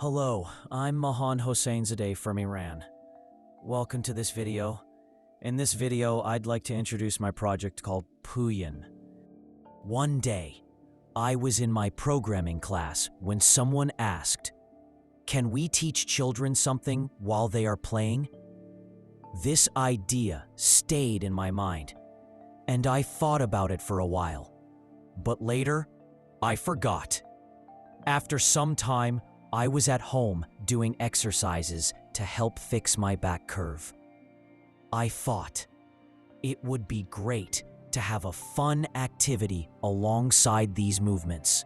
Hello, I'm Mahan Hosseinzadeh from Iran. Welcome to this video. In this video, I'd like to introduce my project called Pouyan. One day, I was in my programming class when someone asked, "Can we teach children something while they are playing?" This idea stayed in my mind, and I thought about it for a while. But later, I forgot. After some time, I was at home doing exercises to help fix my back curve. I thought it would be great to have a fun activity alongside these movements.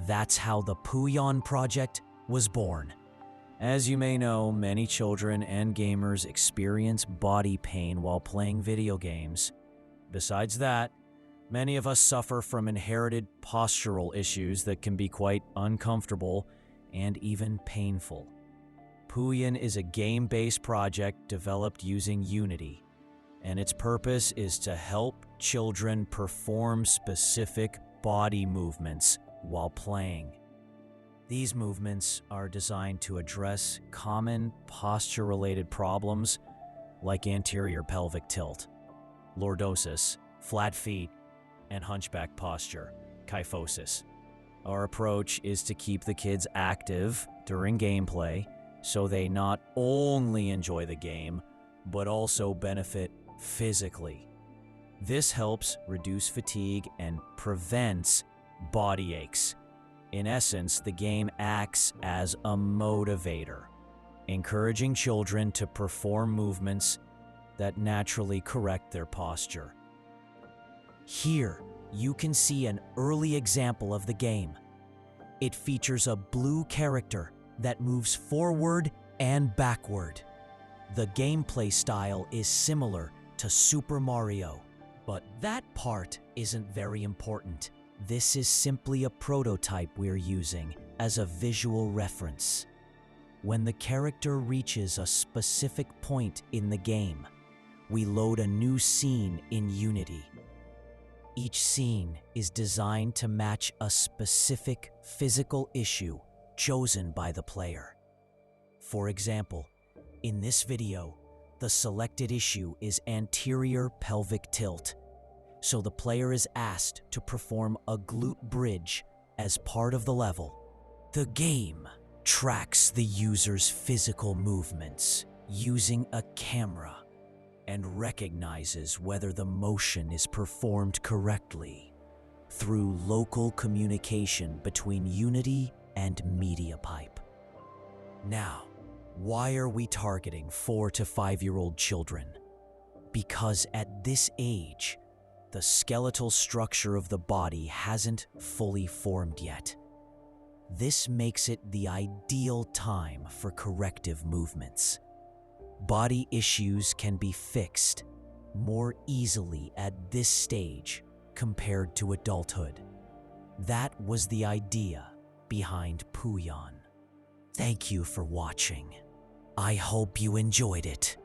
That's how the Pouyan project was born. As you may know, many children and gamers experience body pain while playing video games. Besides that, many of us suffer from inherited postural issues that can be quite uncomfortable and even painful. Pouyan is a game-based project developed using Unity, and its purpose is to help children perform specific body movements while playing. These movements are designed to address common posture-related problems like anterior pelvic tilt, lordosis, flat feet, and hunchback posture, kyphosis. Our approach is to keep the kids active during gameplay so they not only enjoy the game, but also benefit physically. This helps reduce fatigue and prevents body aches. In essence, the game acts as a motivator, encouraging children to perform movements that naturally correct their posture. Here, you can see an early example of the game. It features a blue character that moves forward and backward. The gameplay style is similar to Super Mario, but that part isn't very important. This is simply a prototype we're using as a visual reference. When the character reaches a specific point in the game, we load a new scene in Unity. Each scene is designed to match a specific physical issue chosen by the player. For example, in this video, the selected issue is anterior pelvic tilt, so the player is asked to perform a glute bridge as part of the level. The game tracks the user's physical movements using a camera and recognizes whether the motion is performed correctly through local communication between Unity and MediaPipe. Now, why are we targeting 4 to 5-year-old children? Because at this age, the skeletal structure of the body hasn't fully formed yet. This makes it the ideal time for corrective movements. Body issues can be fixed more easily at this stage compared to adulthood. That was the idea behind Pouyan. Thank you for watching. I hope you enjoyed it.